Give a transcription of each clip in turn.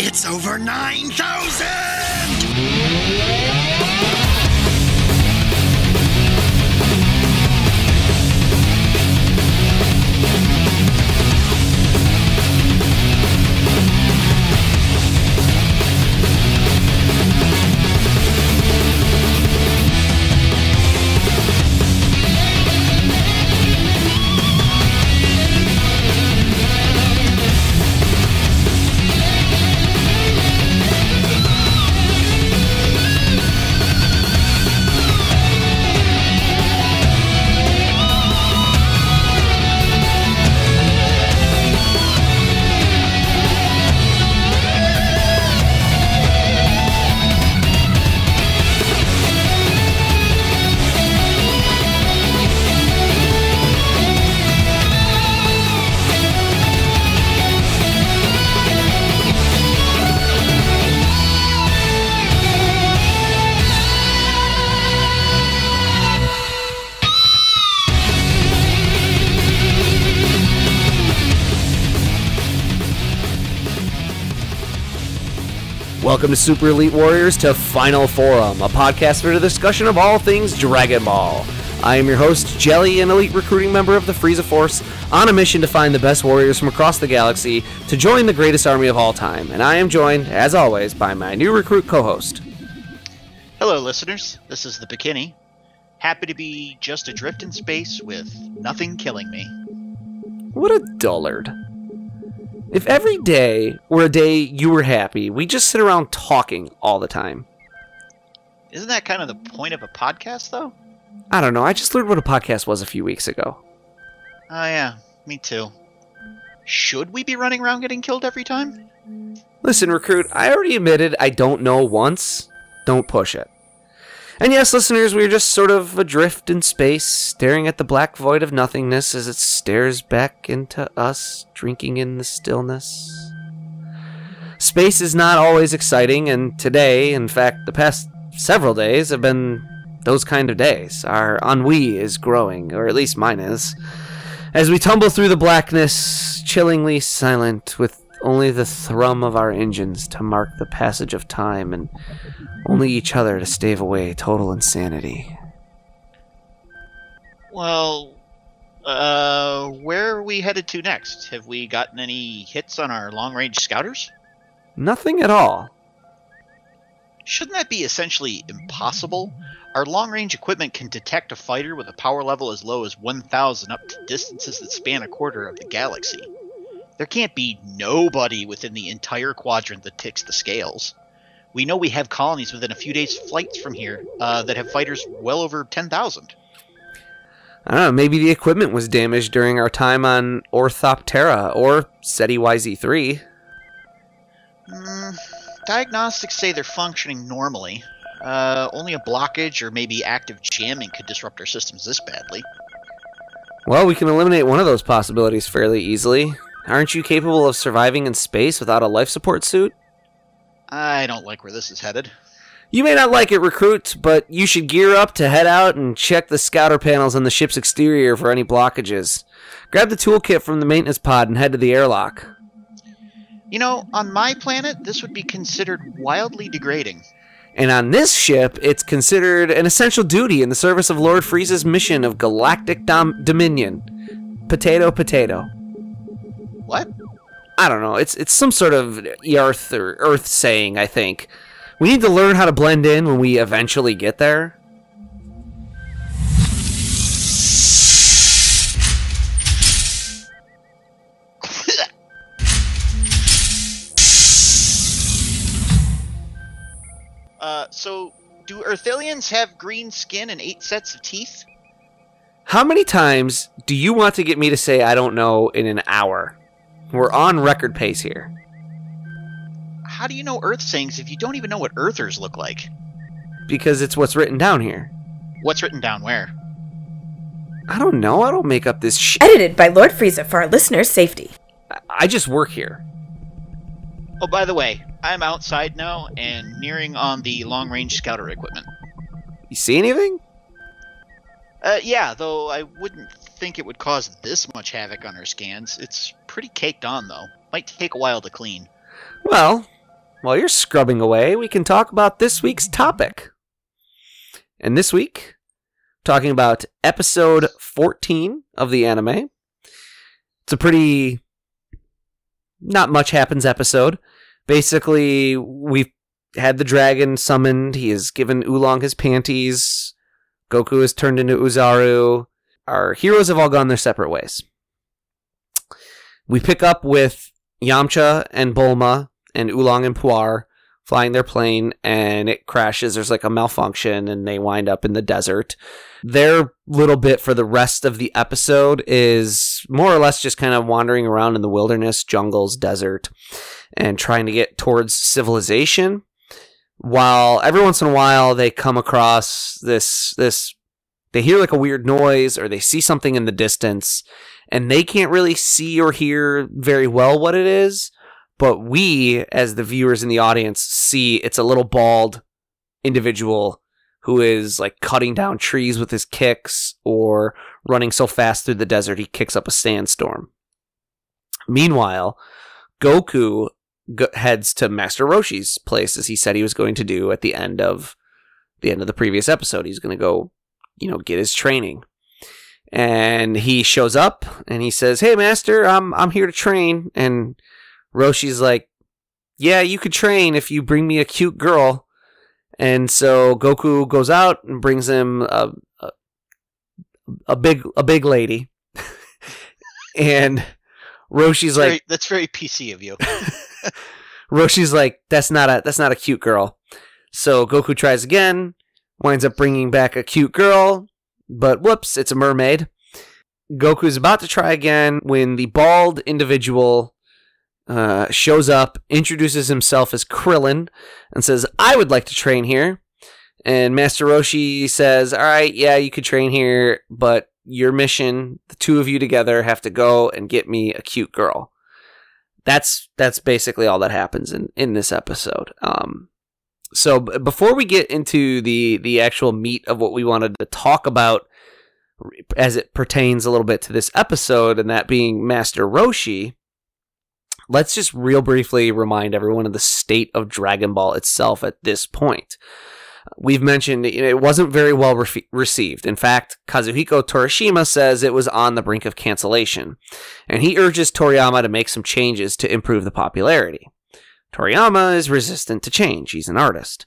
It's over 9,000! Welcome to Super Elite Warriors to Final Forum, a podcast for the discussion of all things Dragon Ball. I am your host, Jelly, an elite recruiting member of the Frieza Force, on a mission to find the best warriors from across the galaxy to join the greatest army of all time. And I am joined, as always, by my new recruit co-host. Hello, listeners. This is the Bekinney. Happy to be just adrift in space with nothing killing me. What a dullard. If every day were a day you were happy, we just sit around talking all the time. Isn't that kind of the point of a podcast, though? I don't know, I just learned what a podcast was a few weeks ago. Oh yeah, me too. Should we be running around getting killed every time? Listen, recruit, I already admitted I don't know once. Don't push it. And yes, listeners, we're just sort of adrift in space, staring at the black void of nothingness as it stares back into us, drinking in the stillness. Space is not always exciting, and today, in fact, the past several days have been those kind of days. Our ennui is growing, or at least mine is, as we tumble through the blackness, chillingly silent, with only the thrum of our engines to mark the passage of time, and only each other to stave away total insanity. Well, where are we headed to next? Have we gotten any hits on our long-range scouters? Nothing at all. Shouldn't that be essentially impossible? Our long-range equipment can detect a fighter with a power level as low as 1,000 up to distances that span a quarter of the galaxy. There can't be nobody within the entire quadrant that ticks the scales. We know we have colonies within a few days' flights from here that have fighters well over 10,000. I don't know, maybe the equipment was damaged during our time on Orthoptera or SETI YZ3. Diagnostics say they're functioning normally. Only a blockage or maybe active jamming could disrupt our systems this badly. Well, we can eliminate one of those possibilities fairly easily. Aren't you capable of surviving in space without a life support suit? I don't like where this is headed. You may not like it, recruit, but you should gear up to head out and check the scouter panels on the ship's exterior for any blockages. Grab the toolkit from the maintenance pod and head to the airlock. You know, on my planet, this would be considered wildly degrading. And on this ship, it's considered an essential duty in the service of Lord Frieza's mission of galactic dominion. Potato, potato. What? I don't know. It's some sort of Earth saying, I think. We need to learn how to blend in when we eventually get there. So do Earthalians have green skin and 8 sets of teeth? How many times do you want to get me to say I don't know in an hour? We're on record pace here. How do you know Earth sayings if you don't even know what Earthers look like? Because it's what's written down here. What's written down where? I don't know. I don't make up this shit. Edited by Lord Frieza for our listeners' safety. I just work here. Oh, by the way, I'm outside now and nearing on the long-range scouter equipment. You see anything? Yeah, though I wouldn't think it would cause this much havoc on our scans. It's pretty caked on, though. Might take a while to clean. Well, while you're scrubbing away, we can talk about this week's topic. And this week, talking about episode 14 of the anime. It's a pretty not much happens episode. Basically, we've had the dragon summoned. He has given Oolong his panties. Goku is turned into Uzaru. Our heroes have all gone their separate ways. We pick up with Yamcha and Bulma and Oolong and Puar flying their plane, and it crashes. There's like a malfunction, and they wind up in the desert. Their little bit for the rest of the episode is more or less just kind of wandering around in the wilderness, jungles, desert, and trying to get towards civilization. While every once in a while they come across this they hear like a weird noise, or they see something in the distance, and they can't really see or hear very well what it is, but we, as the viewers in the audience, see it's a little bald individual who is like cutting down trees with his kicks, or running so fast through the desert he kicks up a sandstorm. Meanwhile, Goku heads to Master Roshi's place, as he said he was going to do at the end of the previous episode. He's going to go, get his training. And he shows up and he says, "Hey, Master, I'm here to train." And Roshi's like, "Yeah, you could train if you bring me a cute girl." And so Goku goes out and brings him a big lady. And Roshi's like, "That's very PC of you." Roshi's like, that's not a cute girl. So Goku tries again, winds up bringing back a cute girl, but whoops, it's a mermaid. Goku's about to try again when the bald individual shows up, introduces himself as Krillin, and says, "I would like to train here." And Master Roshi says, "All right, yeah, you could train here, but your mission, the two of you together, have to go and get me a cute girl." That's basically all that happens in this episode. So before we get into the actual meat of what we wanted to talk about as it pertains a little bit to this episode, and that being Master Roshi, let's just real briefly remind everyone of the state of Dragon Ball itself at this point. We've mentioned it wasn't very well received. In fact, Kazuhiko Torishima says it was on the brink of cancellation, and he urges Toriyama to make some changes to improve the popularity. Toriyama is resistant to change. He's an artist.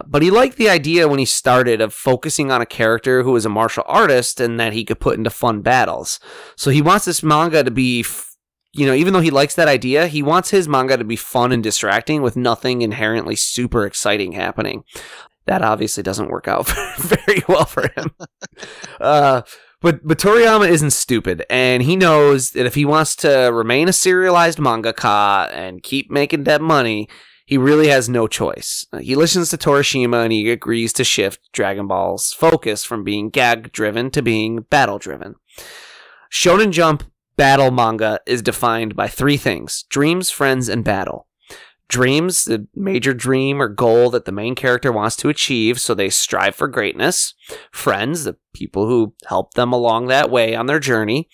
But he liked the idea when he started of focusing on a character who was a martial artist and that he could put into fun battles. So he wants this manga to be, even though he likes that idea, he wants his manga to be fun and distracting with nothing inherently super exciting happening. That obviously doesn't work out very well for him. But Toriyama isn't stupid, and he knows that if he wants to remain a serialized mangaka and keep making that money, he really has no choice. He listens to Torishima, and he agrees to shift Dragon Ball's focus from being gag-driven to being battle-driven. Shonen Jump battle manga is defined by three things: dreams, friends, and battle. Dreams, the major dream or goal that the main character wants to achieve, so they strive for greatness. Friends, the people who help them along that way on their journey.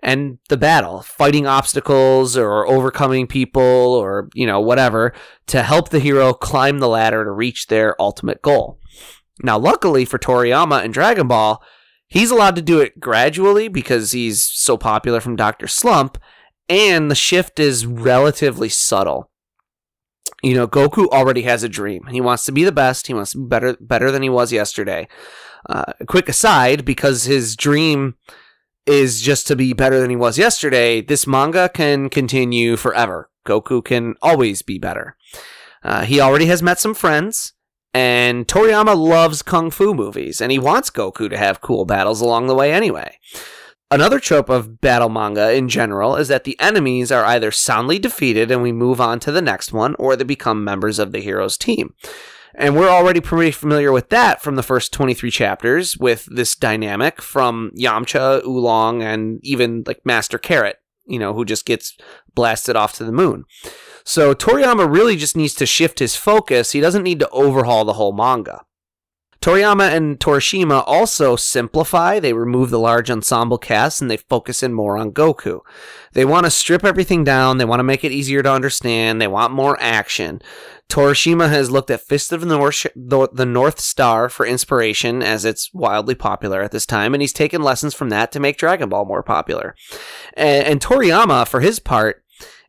And the battle, fighting obstacles or overcoming people or, whatever, to help the hero climb the ladder to reach their ultimate goal. Now, luckily for Toriyama and Dragon Ball, he's allowed to do it gradually because he's so popular from Dr. Slump, and the shift is relatively subtle. Goku already has a dream. He wants to be the best. He wants to be better than he was yesterday. Quick aside, because his dream is just to be better than he was yesterday, this manga can continue forever. Goku can always be better. He already has met some friends, and Toriyama loves kung fu movies, and he wants Goku to have cool battles along the way anyway. Another trope of battle manga in general is that the enemies are either soundly defeated and we move on to the next one, or they become members of the hero's team. And we're already pretty familiar with that from the first 23 chapters, with this dynamic from Yamcha, Oolong, and even like Master Carrot, who just gets blasted off to the moon. So Toriyama really just needs to shift his focus. He doesn't need to overhaul the whole manga. Toriyama and Torishima also simplify. They remove the large ensemble cast and they focus in more on Goku. They want to strip everything down. They want to make it easier to understand. They want more action. Torishima has looked at Fist of the North Star for inspiration, as it's wildly popular at this time, and he's taken lessons from that to make Dragon Ball more popular. And Toriyama, for his part,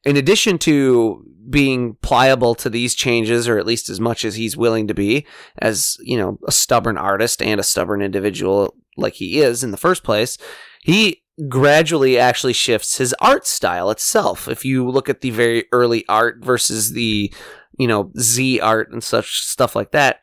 in addition to being pliable to these changes, or at least as much as he's willing to be, as, you know, a stubborn artist and a stubborn individual like he is in the first place, he gradually actually shifts his art style itself. If you look at the very early art versus the, you know, Z art and such stuff like that,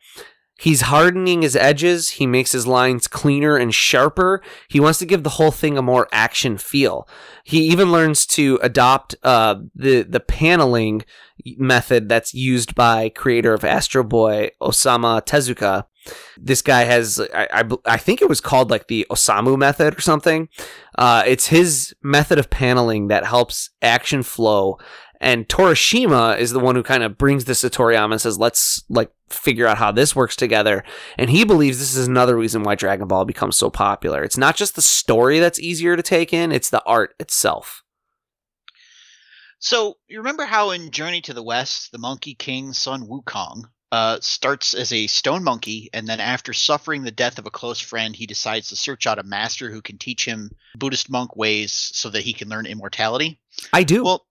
he's hardening his edges. He makes his lines cleaner and sharper. He wants to give the whole thing a more action feel. He even learns to adopt the paneling method that's used by creator of Astro Boy, Osamu Tezuka. This guy has, I think it was called like the Osamu method or something. It's his method of paneling that helps action flow. And Torishima is the one who kind of brings this to Toriyama and says, let's like figure out how this works together. And he believes this is another reason why Dragon Ball becomes so popular. It's not just the story that's easier to take in, it's the art itself. So, you remember how in Journey to the West, the Monkey King Sun Wukong starts as a stone monkey, and then after suffering the death of a close friend, he decides to search out a master who can teach him Buddhist monk ways so that he can learn immortality? I do. Well,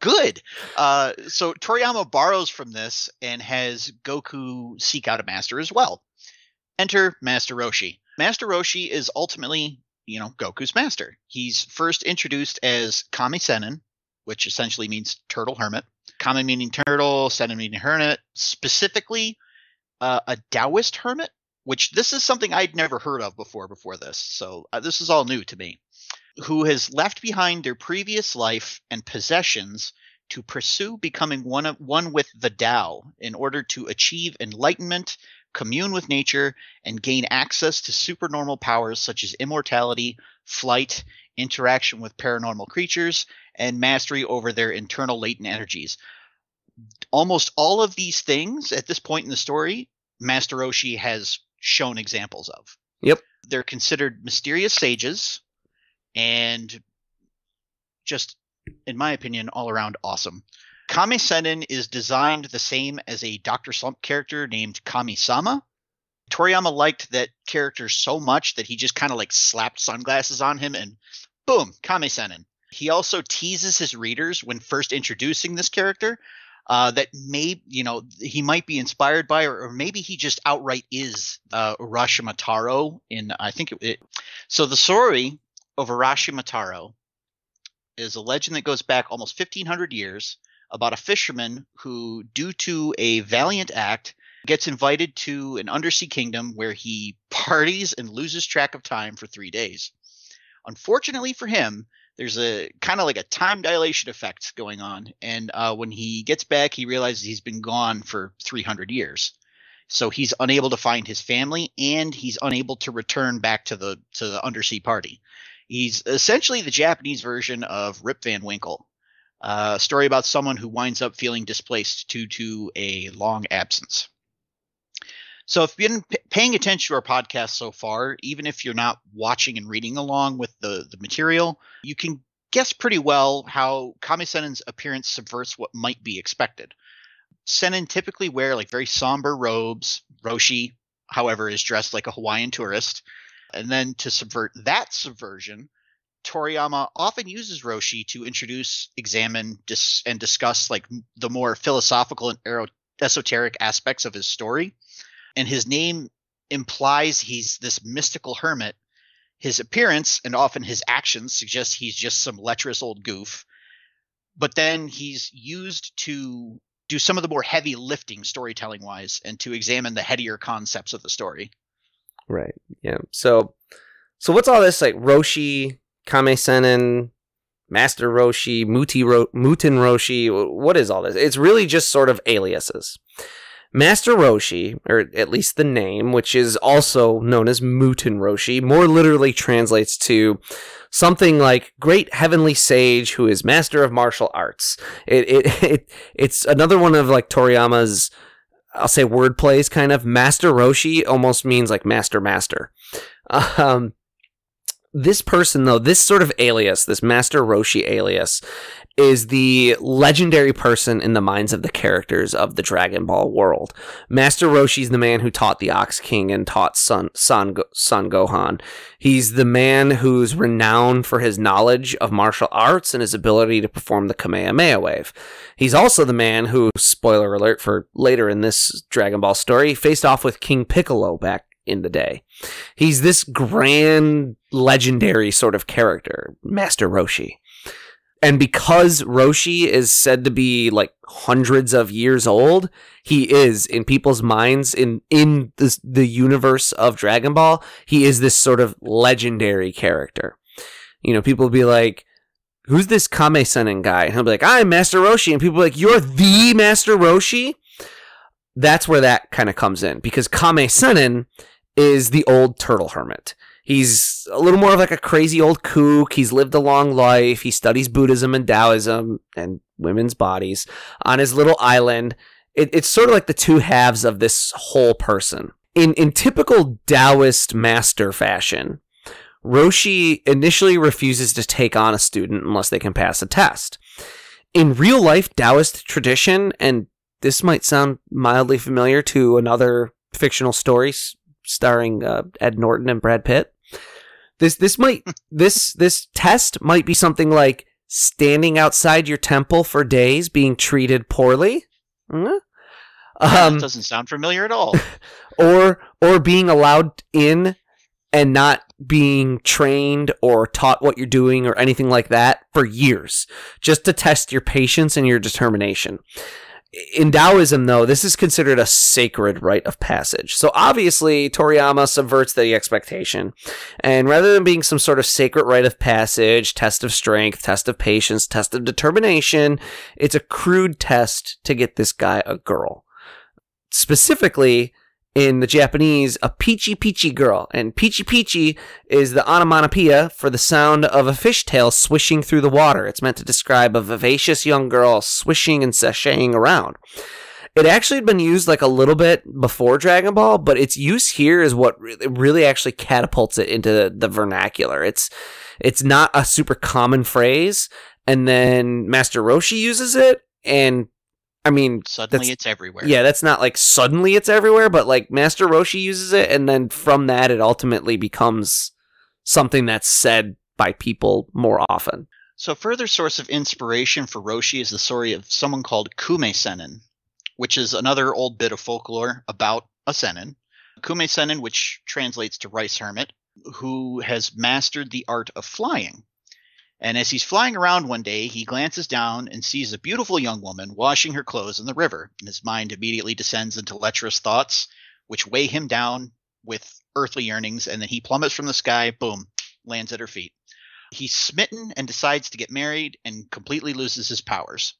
good. So Toriyama borrows from this and has Goku seek out a master as well. Enter Master Roshi. Master Roshi is ultimately, you know, Goku's master. He's first introduced as Kami Senin, which essentially means turtle hermit. Kami meaning turtle, Senin meaning hermit. Specifically, a Taoist hermit, which this is something I'd never heard of before this. So this is all new to me. Who has left behind their previous life and possessions to pursue becoming one with the Tao in order to achieve enlightenment, commune with nature, and gain access to supernormal powers such as immortality, flight, interaction with paranormal creatures, and mastery over their internal latent energies. Almost all of these things at this point in the story, Master Roshi has shown examples of. Yep. They're considered mysterious sages, and just, in my opinion, all around awesome. Kami Senin is designed the same as a Dr. Slump character named Kami-sama. Toriyama liked that character so much that he just kind of like slapped sunglasses on him and boom, Kami Senin. He also teases his readers when first introducing this character that he might be inspired by, or maybe he just outright is Urashima Taro in, I think so the story of Urashima Taro is a legend that goes back almost 1,500 years about a fisherman who, due to a valiant act, gets invited to an undersea kingdom where he parties and loses track of time for 3 days. Unfortunately for him, there's a kind of like a time dilation effect going on, and when he gets back, he realizes he's been gone for 300 years. So he's unable to find his family, and he's unable to return back to the undersea party. He's essentially the Japanese version of Rip Van Winkle, a story about someone who winds up feeling displaced due to a long absence. So if you've been paying attention to our podcast so far, even if you're not watching and reading along with the material, you can guess pretty well how Kami Senin's appearance subverts what might be expected. Senin typically wear like very somber robes. Roshi, however, is dressed like a Hawaiian tourist. And then to subvert that subversion, Toriyama often uses Roshi to introduce, examine, and discuss like the more philosophical and esoteric aspects of his story. And his name implies he's this mystical hermit. His appearance and often his actions suggest he's just some lecherous old goof. But then he's used to do some of the more heavy lifting storytelling-wise and to examine the headier concepts of the story. Right. Yeah. So what's all this like Roshi, Kami Senin, Master Roshi, Mutin Roshi? What is all this? It's really just sort of aliases. Master Roshi, or at least the name, which is also known as Mutin Roshi, more literally translates to something like great heavenly sage who is master of martial arts. It's another one of like Toriyama's I'll say word plays kind of. Master Roshi almost means like master. This person, though, this sort of alias, this Master Roshi alias, is the legendary person in the minds of the characters of the Dragon Ball world. Master Roshi is the man who taught the Ox King and taught Son Gohan. He's the man who's renowned for his knowledge of martial arts and his ability to perform the Kamehameha wave. He's also the man who, spoiler alert for later in this Dragon Ball story, faced off with King Piccolo back in the day. He's this grand, legendary sort of character, Master Roshi. And because Roshi is said to be like hundreds of years old, he is, in people's minds, in the universe of Dragon Ball, he is this sort of legendary character. You know, people will be like, who's this Kame-Sennin guy? And he'll be like, I'm Master Roshi. And people will be like, you're the Master Roshi? That's where that kind of comes in, because Kame-Sennin is the old turtle hermit. He's a little more of like a crazy old kook. He's lived a long life. He studies Buddhism and Taoism and women's bodies on his little island. It's sort of like the two halves of this whole person. In typical Taoist master fashion, Roshi initially refuses to take on a student unless they can pass a test. In real life Taoist tradition, and this might sound mildly familiar to another fictional story starring Ed Norton and Brad Pitt, This test might be something like standing outside your temple for days being treated poorly. That doesn't sound familiar at all. or being allowed in and not being trained or taught what you're doing or anything like that for years, just to test your patience and your determination. In Taoism, though, this is considered a sacred rite of passage. So obviously, Toriyama subverts the expectation. And rather than being some sort of sacred rite of passage, test of strength, test of patience, test of determination, it's a crude test to get this guy a girl. Specifically, in the Japanese, a peachy peachy girl. And peachy peachy is the onomatopoeia for the sound of a fishtail swishing through the water. It's meant to describe a vivacious young girl swishing and sashaying around. It actually had been used like a little bit before Dragon Ball, but its use here is what really actually catapults it into the vernacular. It's not a super common phrase, and then Master Roshi uses it, and I mean, suddenly it's everywhere. Yeah, that's not like suddenly it's everywhere, but like Master Roshi uses it, and then from that it ultimately becomes something that's said by people more often. So a further source of inspiration for Roshi is the story of someone called Kume-Sennin, which is another old bit of folklore about a Sennin. Kume-Sennin, which translates to rice hermit, who has mastered the art of flying. And as he's flying around one day, he glances down and sees a beautiful young woman washing her clothes in the river. And his mind immediately descends into lecherous thoughts, which weigh him down with earthly yearnings. And then he plummets from the sky, boom, lands at her feet. He's smitten and decides to get married and completely loses his powers.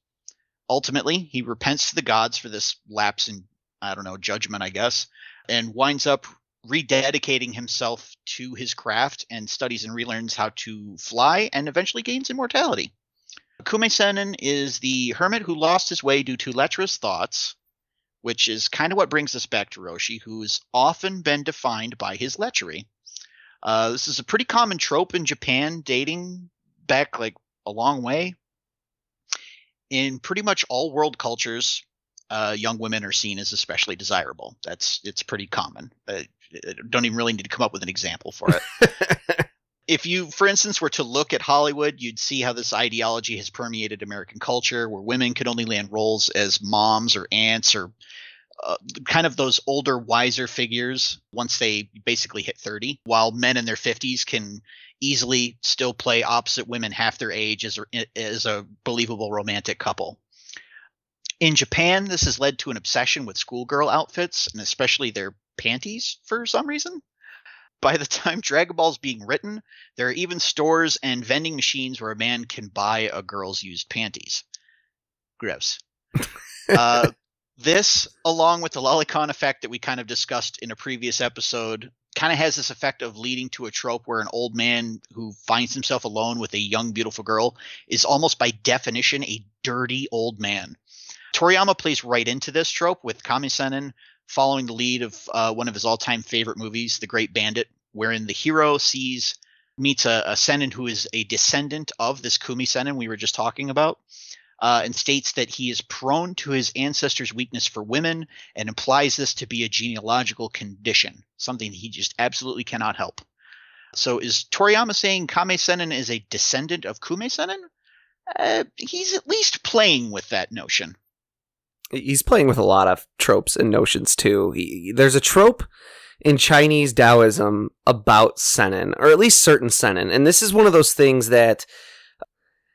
Ultimately, he repents to the gods for this lapse in, judgment, I guess, and winds up rededicating himself to his craft and studies and relearns how to fly and eventually gains immortality. Kume-Sennin is the hermit who lost his way due to lecherous thoughts, which is kind of what brings us back to Roshi, who's often been defined by his lechery. This is a pretty common trope in Japan, dating back like a long way. In pretty much all world cultures, young women are seen as especially desirable. It's pretty common. Don't even really need to come up with an example for it. If you, for instance, were to look at Hollywood, you'd see how this ideology has permeated American culture, where women could only land roles as moms or aunts or kind of those older, wiser figures once they basically hit 30, while men in their 50s can easily still play opposite women half their age as a believable romantic couple. In Japan, this has led to an obsession with schoolgirl outfits, and especially their panties for some reason. By the time Dragon Ball is being written, there are even stores and vending machines where a man can buy a girl's used panties. Gross. This, along with the lolicon effect that we kind of discussed in a previous episode, kind of has this effect of leading to a trope where an old man who finds himself alone with a young, beautiful girl is almost by definition a dirty old man. Toriyama plays right into this trope with Kame-senin following the lead of one of his all-time favorite movies, The Great Bandit, wherein the hero meets a senin who is a descendant of this Kumi-senin we were just talking about, and states that he is prone to his ancestors' weakness for women and implies this to be a genealogical condition, something he just absolutely cannot help. So is Toriyama saying Kame-senin is a descendant of Kume-senin? He's at least playing with that notion. He's playing with a lot of tropes and notions, too. There's a trope in Chinese Taoism about senin, or at least certain senin, and this is one of those things that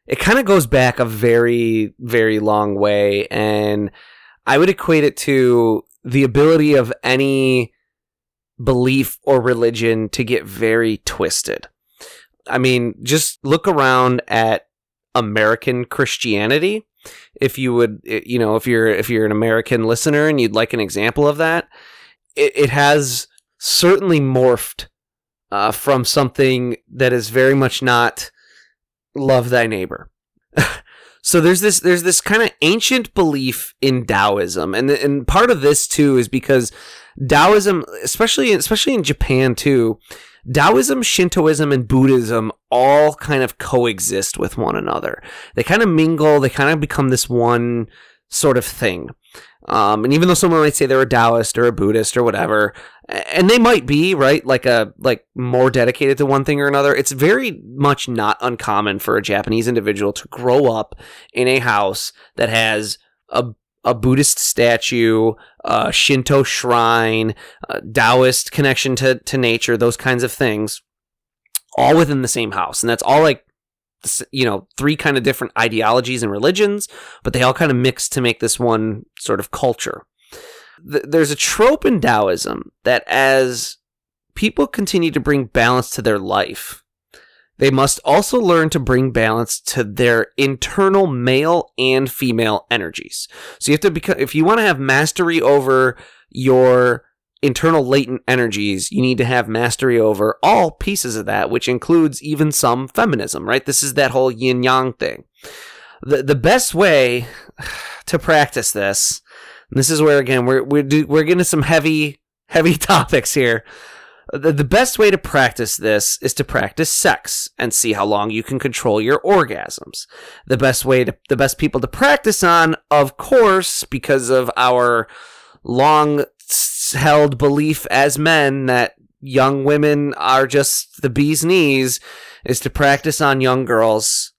it kind of goes back a very, very long way, and I would equate it to the ability of any belief or religion to get very twisted. I mean, just look around at American Christianity. If you would, if you're an American listener and you'd like an example of that, it has certainly morphed from something that is very much not love thy neighbor. So there's this kind of ancient belief in Taoism, and part of this too is because Taoism, especially in Japan too, Taoism, Shintoism, and Buddhism all kind of coexist with one another. They kind of mingle. They kind of become this one sort of thing. And even though someone might say they're a Taoist or a Buddhist or whatever, and they might be, right, like more dedicated to one thing or another, it's very much not uncommon for a Japanese individual to grow up in a house that has a Buddhist statue, a Shinto shrine, a Taoist connection to nature, those kinds of things, all within the same house. And that's all like, three kind of different ideologies and religions, but they all kind of mix to make this one sort of culture. There's a trope in Taoism that as people continue to bring balance to their life, they must also learn to bring balance to their internal male and female energies. So you have to if you want to have mastery over your internal latent energies, you need to have mastery over all pieces of that, which includes even some feminism, right? This is that whole yin yang thing. The best way to practice this, and this is where again we're getting some heavy topics here. The best way to practice this is to practice sex and see how long you can control your orgasms. The best people to practice on, of course, because of our long-held belief as men that young women are just the bee's knees, is to practice on young girls,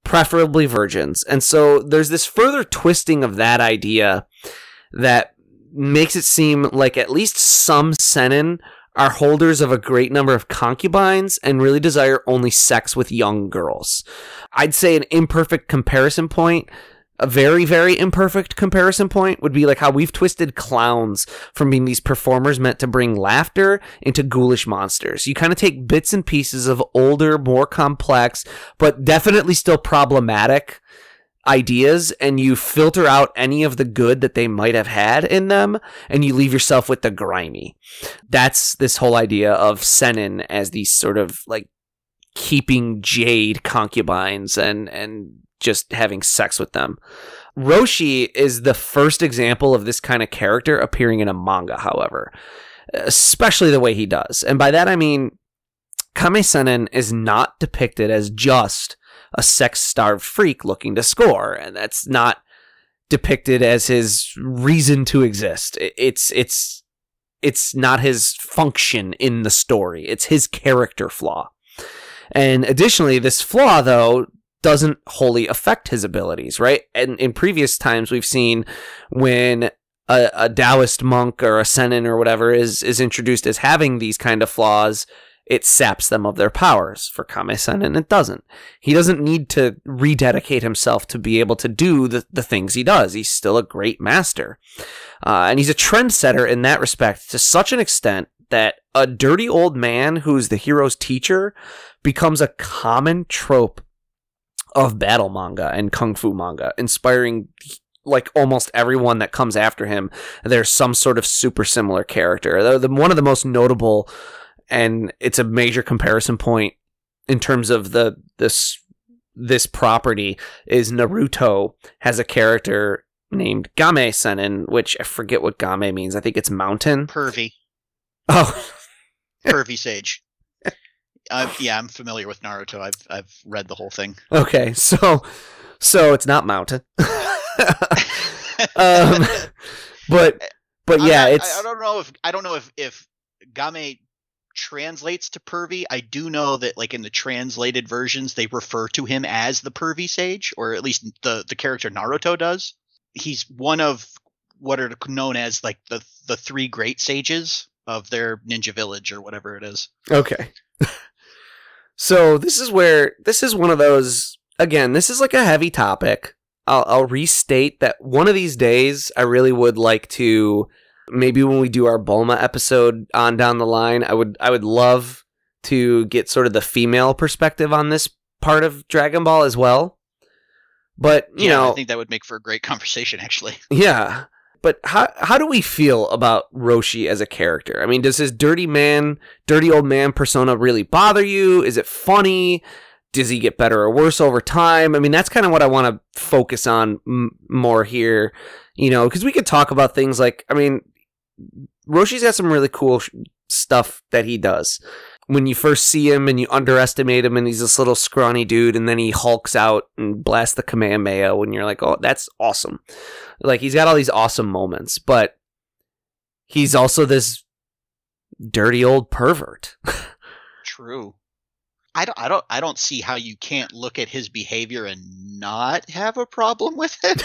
preferably virgins. And so there's this further twisting of that idea that makes it seem like at least some senin are holders of a great number of concubines and really desire only sex with young girls. I'd say an imperfect comparison point, a very, very imperfect comparison point, would be like how we've twisted clowns from being these performers meant to bring laughter into ghoulish monsters. You kind of take bits and pieces of older, more complex, but definitely still problematic ideas, and you filter out any of the good that they might have had in them, and you leave yourself with the grimy. That's this whole idea of senin as these sort of like keeping jade concubines and just having sex with them. Roshi is the first example of this kind of character appearing in a manga, however, especially the way he does. And by that I mean Kame-senin is not depicted as just a sex-starved freak looking to score, and that's not depicted as his reason to exist. It's not his function in the story. It's his character flaw. And additionally, this flaw, though, doesn't wholly affect his abilities, right? And in previous times, we've seen when a Taoist monk or a senin or whatever is introduced as having these kind of flaws, it saps them of their powers. For Kame-senin, it doesn't. He doesn't need to rededicate himself to be able to do the things he does. He's still a great master. And he's a trendsetter in that respect to such an extent that a dirty old man who's the hero's teacher becomes a common trope of battle manga and kung fu manga, inspiring like almost everyone that comes after him. There's some sort of super similar character. One of the most notable, and it's a major comparison point in terms of this property, is Naruto has a character named Game Senin, which I forget what Game means. I think it's mountain. Pervy. Oh. Pervy sage. Yeah, I'm familiar with Naruto. I've read the whole thing. Okay, so it's not mountain. But yeah, I don't know if Game translates to pervy. I do know that like in the translated versions they refer to him as the pervy sage, or at least the character Naruto does. He's one of what are known as like the three great sages of their ninja village or whatever it is. Okay. So this is one of those, again, this is like a heavy topic. I'll restate that one of these days I really would like to, maybe when we do our Bulma episode on down the line, I would love to get sort of the female perspective on this part of Dragon Ball as well. But, you know, I think that would make for a great conversation, actually. Yeah. But how do we feel about Roshi as a character? I mean, does his dirty old man persona really bother you? Is it funny? Does he get better or worse over time? I mean, that's kind of what I want to focus on more here, you know, because we could talk about things like, I mean, Roshi's got some really cool stuff that he does. When you first see him and you underestimate him and he's this little scrawny dude and then he hulks out and blasts the Kamehameha and you're like, oh, that's awesome. Like, he's got all these awesome moments, but he's also this dirty old pervert. True. I don't see how you can't look at his behavior and not have a problem with it.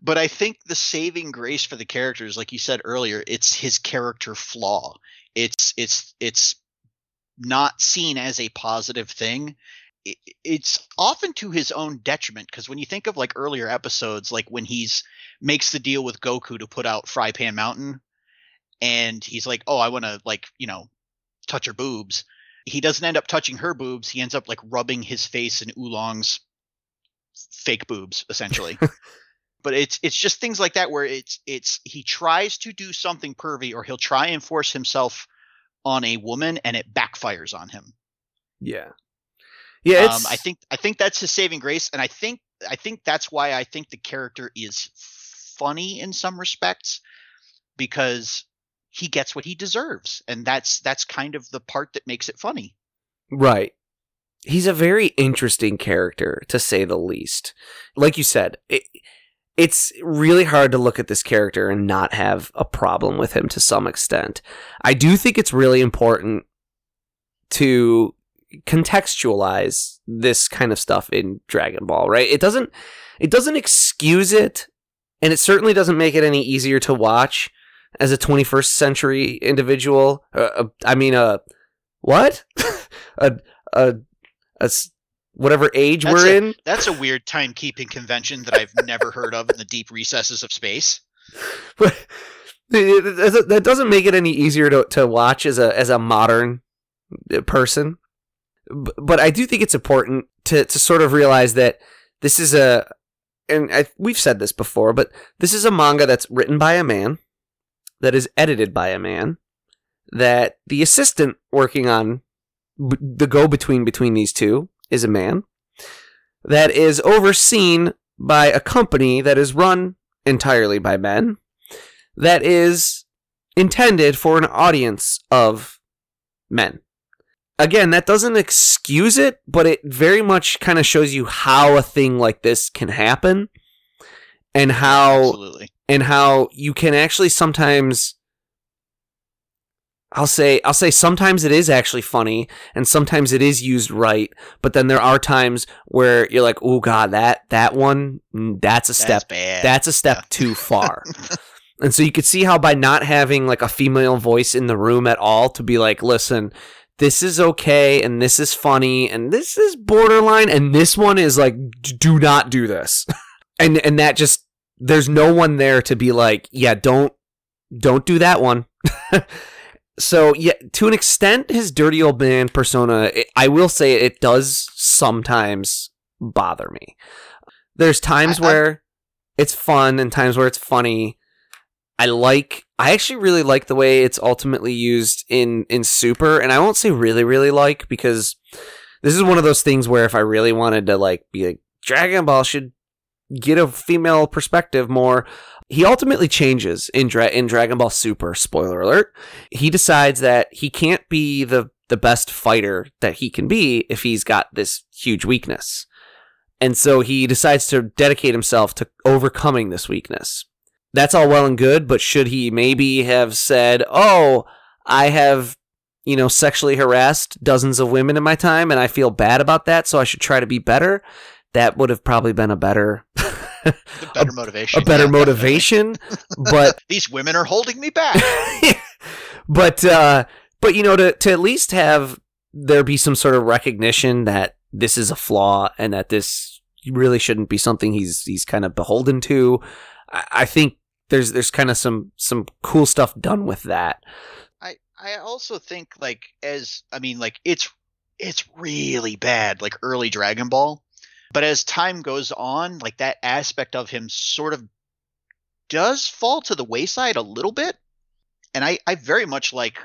But I think the saving grace for the characters, like you said earlier, it's his character flaw. It's not seen as a positive thing. It's often to his own detriment, because when you think of like earlier episodes, like when he's makes the deal with Goku to put out Fry Pan Mountain, and he's like, oh, I want to, like, you know, touch her boobs. He doesn't end up touching her boobs. He ends up like rubbing his face in Oolong's fake boobs, essentially. But it's just things like that where it's he tries to do something pervy, or he'll try and force himself on a woman and it backfires on him. Yeah. Yeah, I think that's his saving grace, and I think that's why I think the character is funny in some respects, because he gets what he deserves, and that's kind of the part that makes it funny. Right. He's a very interesting character, to say the least. Like you said, it's really hard to look at this character and not have a problem with him to some extent. I do think it's really important to contextualize this kind of stuff in Dragon Ball, right? It doesn't excuse it, and it certainly doesn't make it any easier to watch as a 21st century individual. What? Whatever age we're in. That's a weird timekeeping convention that I've never heard of in the deep recesses of space. But that doesn't make it any easier to watch as a modern person. But I do think it's important to sort of realize that this is we've said this before, but this is a manga that's written by a man, that is edited by a man, that the assistant working on the go-between between these two is a man, that is overseen by a company that is run entirely by men, that is intended for an audience of men. Again, that doesn't excuse it, but it very much kind of shows you how a thing like this can happen, and how you can actually sometimes, I'll say sometimes it is actually funny, and sometimes it is used right, but then there are times where you're like, oh god, that one, that's a step too far. And so you could see how by not having like a female voice in the room at all to be like, listen, this is okay, and this is funny, and this is borderline, and this one is like, do not do this. and that just, there's no one there to be like, yeah, don't do that one. So, yeah, to an extent, his dirty old man persona, I will say it does sometimes bother me. There's times where it's fun and times where it's funny. I actually really like the way it's ultimately used in Super, and I won't say really, really like, because this is one of those things where if I really wanted to like be like, Dragon Ball should get a female perspective more. He ultimately changes in Dragon Ball Super, spoiler alert. He decides that he can't be the best fighter that he can be if he's got this huge weakness. And so he decides to dedicate himself to overcoming this weakness. That's all well and good, but should he maybe have said, oh, I have, sexually harassed dozens of women in my time, and I feel bad about that, so I should try to be better? That would have probably been a better motivation. A better motivation, but these women are holding me back. But to at least have there be some sort of recognition that this is a flaw and that this really shouldn't be something he's kind of beholden to. I think there's kind of some cool stuff done with that. I also think it's really bad, like early Dragon Ball. But as time goes on, like that aspect of him sort of does fall to the wayside a little bit. And I very much like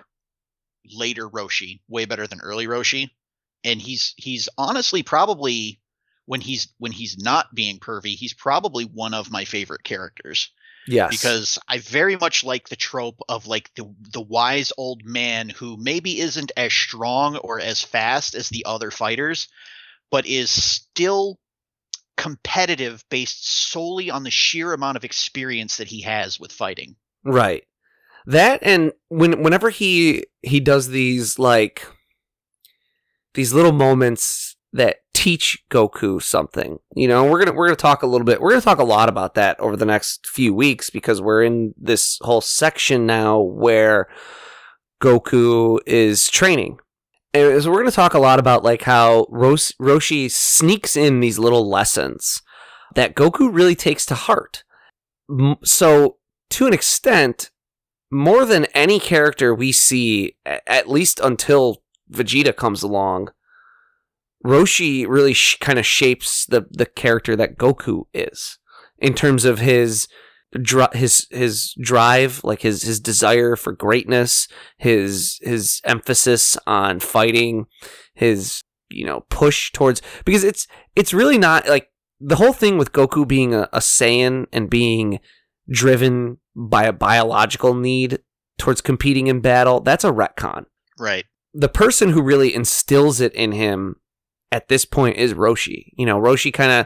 later Roshi way better than early Roshi. And he's honestly probably when he's not being pervy, he's probably one of my favorite characters. Yes. Because I very much like the trope of like the wise old man who maybe isn't as strong or as fast as the other fighters, but is still competitive based solely on the sheer amount of experience that he has with fighting. Right. That, and whenever he does these little moments that teach Goku something, we're gonna talk a little bit. We're gonna talk a lot about that over the next few weeks because we're in this whole section now where Goku is training. And so we're going to talk a lot about like how Roshi sneaks in these little lessons that Goku really takes to heart. So to an extent, more than any character we see, at least until Vegeta comes along, Roshi really kind of shapes the character that Goku is in terms of his drive, like his desire for greatness, his emphasis on fighting, his push towards, because it's really not like the whole thing with Goku being a Saiyan and being driven by a biological need towards competing in battle. That's a retcon. Right. The person who really instills it in him at this point is Roshi. Roshi kind of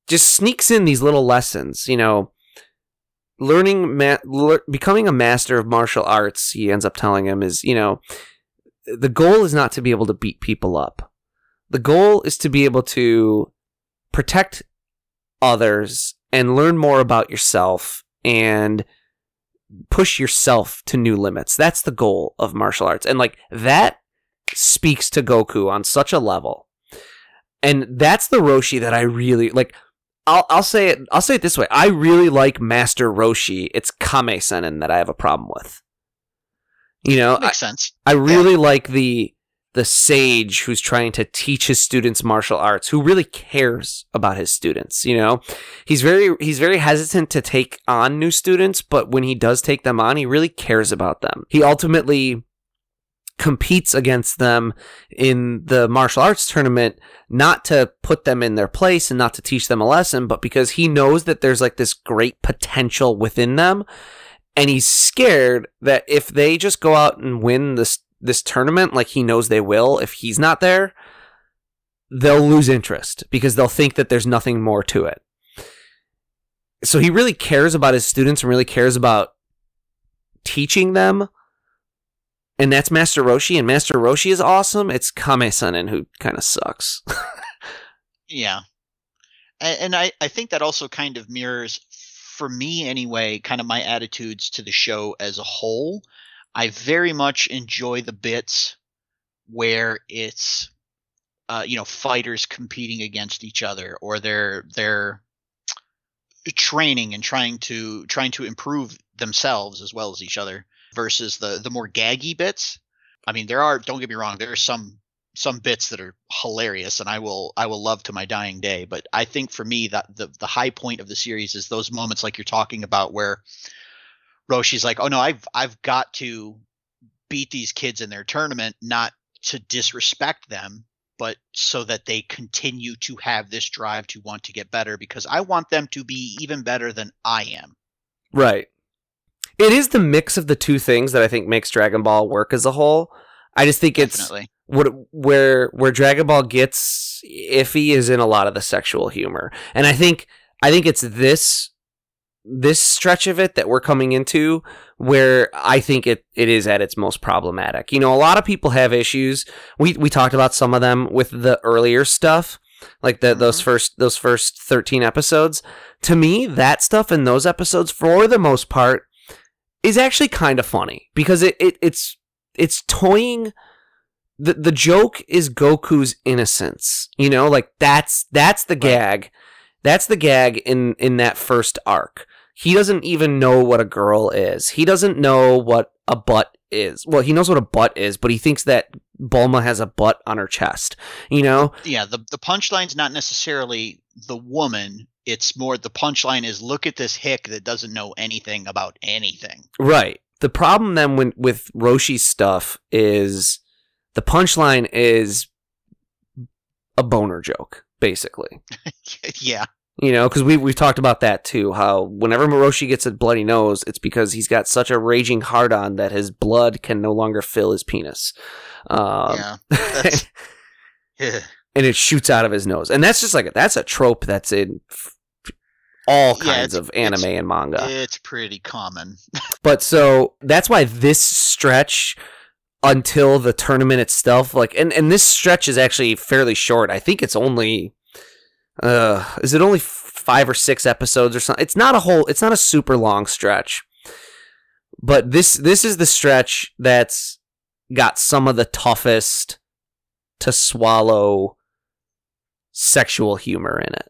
just sneaks in these little lessons, becoming a master of martial arts, he ends up telling him, is, the goal is not to be able to beat people up. The goal is to be able to protect others and learn more about yourself and push yourself to new limits. That's the goal of martial arts. And that speaks to Goku on such a level. And that's the Roshi that I really like. I'll say it this way. I really like Master Roshi. It's Kame-Sennin that I have a problem with. Makes sense. I really like the sage who's trying to teach his students martial arts, who really cares about his students. He's very hesitant to take on new students, but when he does take them on, he really cares about them. He ultimately competes against them in the martial arts tournament, not to put them in their place and not to teach them a lesson, but because he knows that there's like this great potential within them, and he's scared that if they just go out and win this tournament, like he knows they will, if he's not there, they'll lose interest because they'll think that there's nothing more to it. So he really cares about his students and really cares about teaching them. And that's Master Roshi, and Master Roshi is awesome. It's Kame-Sennin who kind of sucks. Yeah. And I think that also kind of mirrors, for me anyway, kind of my attitudes to the show as a whole. I very much enjoy the bits where it's, fighters competing against each other, or they're training and trying to improve themselves as well as each other, versus the more gaggy bits. I mean, don't get me wrong, there are some bits that are hilarious and I will love to my dying day, but I think for me that the high point of the series is those moments like you're talking about where Roshi's like, oh no, I've got to beat these kids in their tournament, not to disrespect them, but so that they continue to have this drive to want to get better, because I want them to be even better than I am. Right. It is the mix of the two things that I think makes Dragon Ball work as a whole. I just think Definitely. it's where Dragon Ball gets iffy is in a lot of the sexual humor. And I think it's this stretch of it that we're coming into where I think it is at its most problematic. You know, a lot of people have issues. We talked about some of them with the earlier stuff, like those first 13 episodes. To me, that stuff in those episodes, for the most part, is actually kind of funny because it's toying. The joke is Goku's innocence. You know, like that's the gag. That's the gag in that first arc. He doesn't even know what a girl is. He doesn't know what a butt is. Well, he knows what a butt is, but he thinks that Bulma has a butt on her chest. You know? Yeah, the punchline's not necessarily the woman. It's more the punchline is, look at this hick that doesn't know anything about anything. Right. The problem then with Roshi's stuff is the punchline is a boner joke, basically. Yeah. You know, because we've talked about that too, how whenever Roshi gets a bloody nose, it's because he's got such a raging hard-on that his blood can no longer fill his penis. Yeah. And it shoots out of his nose. And that's just that's a trope that's in all kinds of anime and manga. It's pretty common. But so that's why this stretch until the tournament itself, and this stretch is actually fairly short. I think it's only... is it only 5 or 6 episodes or something? It's not a super long stretch. But this is the stretch that's got some of the toughest to swallow sexual humor in it.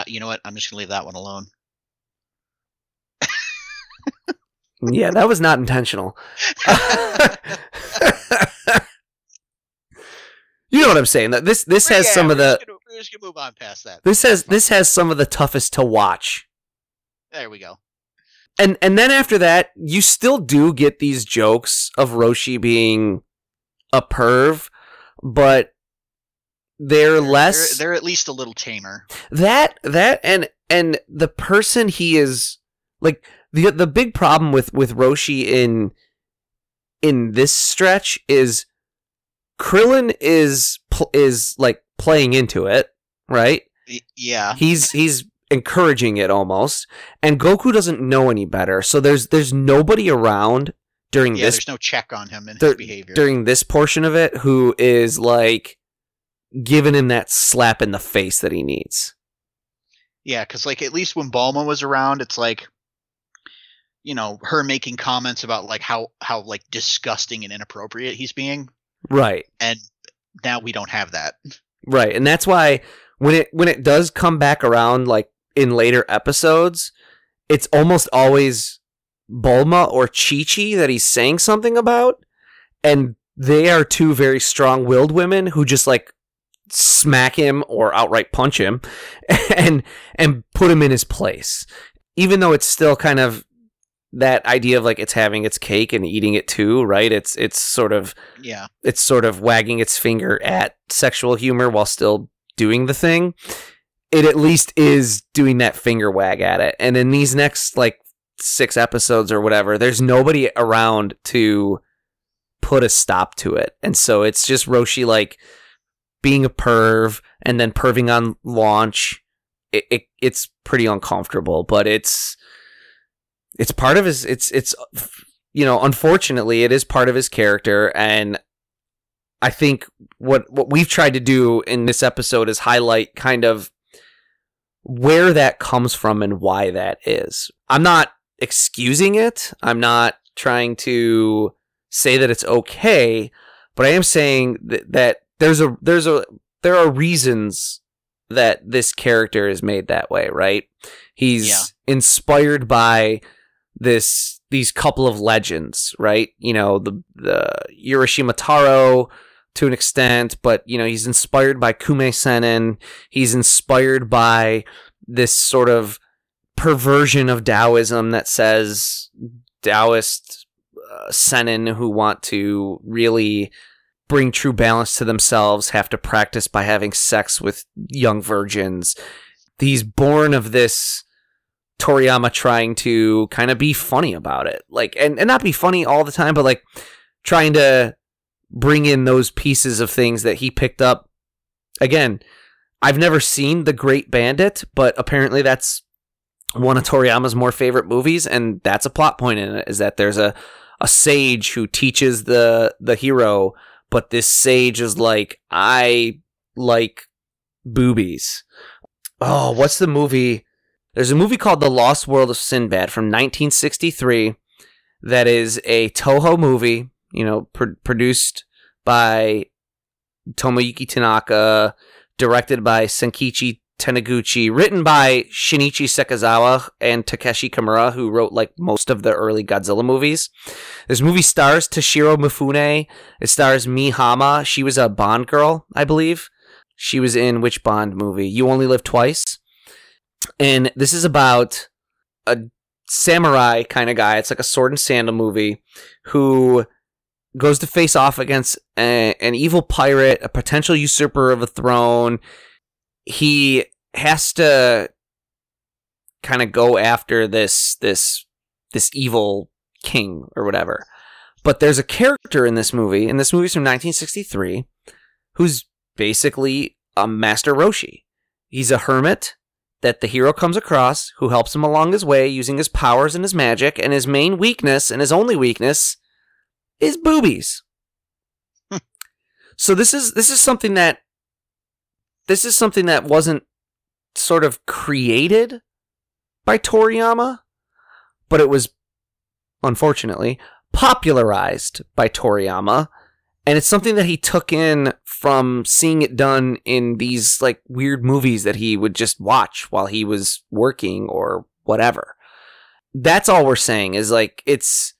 You know what? I'm just going to leave that one alone. Yeah, that was not intentional. You know what I'm saying? That this has some of the. We're just gonna move on past that. This has some of the toughest to watch. There we go. And then after that, you still do get these jokes of Roshi being a perv, but they're less. They're at least a little tamer. That and the person he is, like, the big problem with Roshi in this stretch is Krillin is like playing into it, right? Yeah. He's encouraging it almost, and Goku doesn't know any better. So there's nobody around during this. There's no check on him and his behavior during this portion of it who is like giving him that slap in the face that he needs. Yeah, because like at least when Bulma was around, it's like, you know, her making comments about like how like disgusting and inappropriate he's being. Right. And now we don't have that. Right. And that's why when it does come back around, like in later episodes, it's almost always Bulma or Chi-Chi that he's saying something about, and they are two very strong-willed women who just like smack him or outright punch him and put him in his place. Even though it's still kind of that idea of like it's having its cake and eating it too, right? It's sort of wagging its finger at sexual humor while still doing the thing. It at least is doing that finger wag at it. And in these next like 6 episodes or whatever, there's nobody around to put a stop to it. And so it's just Roshi like being a perv and then perving on launch. It's pretty uncomfortable, but it's part of his, it's, you know, unfortunately it is part of his character. And I think what we've tried to do in this episode is highlight kind of where that comes from and why that is. I'm not excusing it. I'm not trying to say that it's okay, but I am saying that there are reasons that this character is made that way, right? He's inspired by these couple of legends, right? You know, the Urashima Taro to an extent, but you know, he's inspired by Kume Sennin. He's inspired by this sort of perversion of Taoism that says Taoist Sennin who want to really bring true balance to themselves have to practice by having sex with young virgins. He's born of this Toriyama trying to kind of be funny about it. Like, and not be funny all the time, but like trying to bring in those pieces of things that he picked up. Again, I've never seen The Great Bandit, but apparently that's one of Toriyama's more favorite movies, and that's a plot point in it, is that there's a sage who teaches the hero, but this sage is like, I like boobies. Oh, what's the movie? There's a movie called The Lost World of Sinbad from 1963 that is a Toho movie, you know, produced by Tomoyuki Tanaka, directed by Senkichi Taniguchi, written by Shinichi Sekizawa and Takeshi Kimura, who wrote like most of the early Godzilla movies. This movie stars Toshiro Mifune. It stars Mi Hama. She was a Bond girl, I believe. She was in which Bond movie? You Only Live Twice. And this is about a samurai kind of guy. It's like a sword and sandal movie, who goes to face off against an evil pirate, a potential usurper of a throne. He has to kind of go after this evil king or whatever. But there's a character in this movie, and this movie's from 1963, who's basically a Master Roshi. He's a hermit that the hero comes across, who helps him along his way using his powers and his magic, and his main weakness, and his only weakness, is boobies. So this is something that wasn't sort of created by Toriyama, but it was, unfortunately, popularized by Toriyama, and it's something that he took in from seeing it done in these like weird movies that he would just watch while he was working or whatever. That's all we're saying, is like it's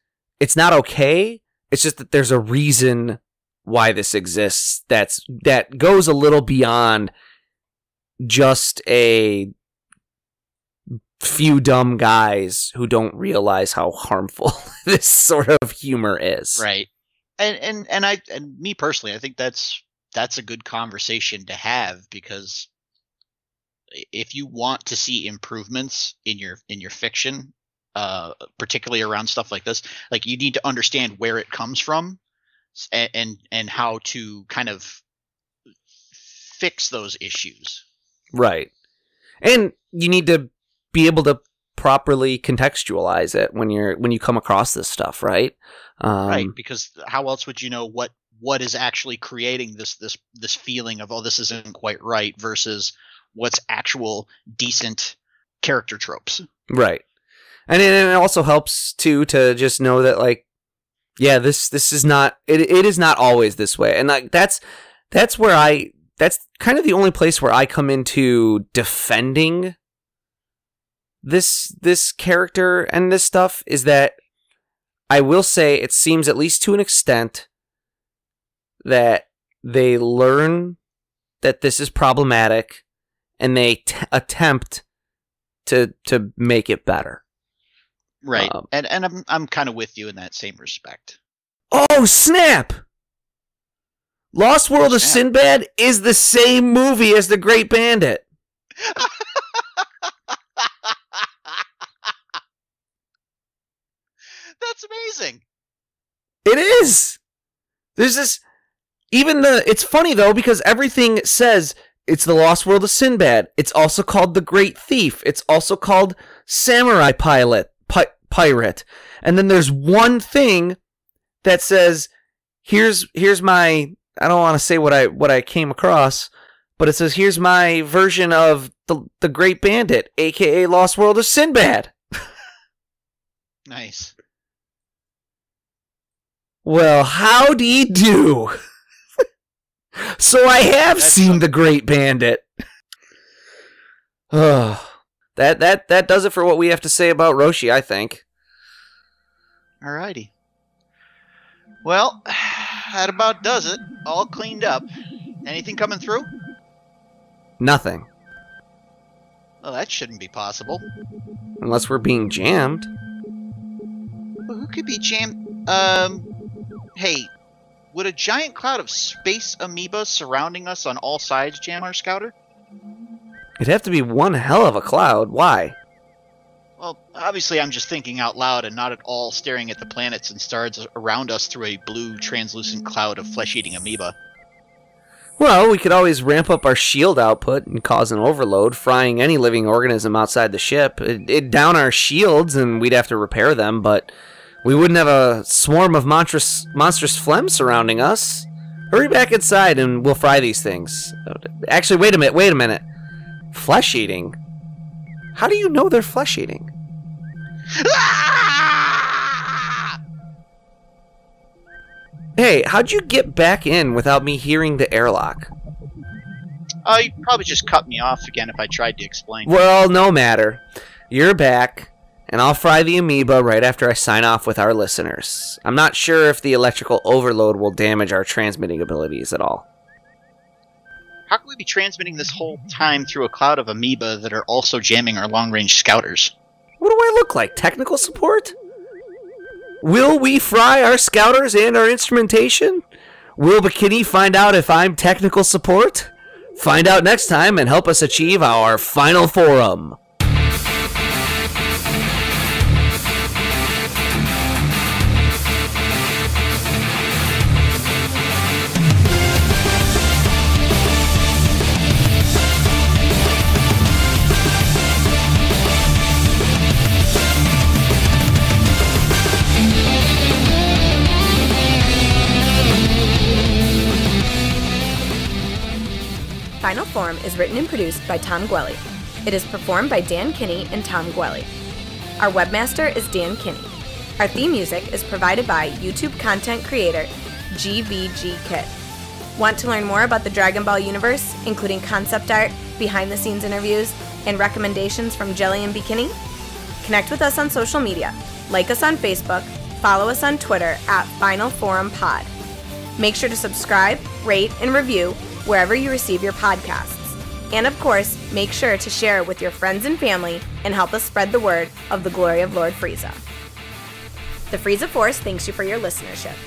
not okay. It's just that there's a reason why this exists that goes a little beyond just a few dumb guys who don't realize how harmful this sort of humor is. Right. And me personally, I think that's a good conversation to have, because if you want to see improvements in your fiction, particularly around stuff like this, like, you need to understand where it comes from and how to kind of fix those issues. Right. And you need to be able to properly contextualize it when you come across this stuff, right? Right, because how else would you know what is actually creating this feeling of, oh, this isn't quite right, versus what's actual decent character tropes. Right. And it also helps too to just know that, like, yeah, this is not it is not always this way. And like that's kind of the only place where I come into defending this character and this stuff, is that I will say it seems, at least to an extent, that they learn that this is problematic and they attempt to make it better. Right. And I'm kind of with you in that same respect. Oh, snap! Lost World of Sinbad is the same movie as The Great Bandit. That's amazing. It is. There's this, it's funny though, because everything says it's the Lost World of Sinbad. It's also called The Great Thief. It's also called Samurai Pirate. And then there's one thing that says, here's my, I don't want to say what I came across, but it says, here's my version of the Great Bandit, aka Lost World of Sinbad. Nice. Well, howdy you do? So I have seen The Great Bandit. Oh, that does it for what we have to say about Roshi, I think. Alrighty. Well, that about does it. All cleaned up. Anything coming through? Nothing. Well, that shouldn't be possible. Unless we're being jammed. Well, who could be jammed? Hey, would a giant cloud of space amoeba surrounding us on all sides jam our scouter? It'd have to be one hell of a cloud. Why? Well, obviously I'm just thinking out loud and not at all staring at the planets and stars around us through a blue, translucent cloud of flesh-eating amoeba. Well, we could always ramp up our shield output and cause an overload, frying any living organism outside the ship. It'd down our shields and we'd have to repair them, but we wouldn't have a swarm of monstrous phlegm surrounding us. Hurry back inside and we'll fry these things. Actually, wait a minute. Flesh-eating? How do you know they're flesh-eating? Hey, how'd you get back in without me hearing the airlock? You'd probably just cut me off again if I tried to explain. Well, no matter. You're back, and I'll fry the amoeba right after I sign off with our listeners. I'm not sure if the electrical overload will damage our transmitting abilities at all. How can we be transmitting this whole time through a cloud of amoeba that are also jamming our long-range scouters? What do I look like? Technical support? Will we fry our scouters and our instrumentation? Will Bekinney find out if I'm technical support? Find out next time and help us achieve our final forum. Final Form is written and produced by Tom Gwelly. It is performed by Dan Kinney and Tom Gwelly. Our webmaster is Dan Kinney. Our theme music is provided by YouTube content creator GVG Kit. Want to learn more about the Dragon Ball universe, including concept art, behind-the-scenes interviews, and recommendations from Jelli and Bekinney? Connect with us on social media. Like us on Facebook, follow us on Twitter at Final Forum Pod. Make sure to subscribe, rate, and review wherever you receive your podcasts. And of course, make sure to share it with your friends and family and help us spread the word of the glory of Lord Frieza. The Frieza Force thanks you for your listenership.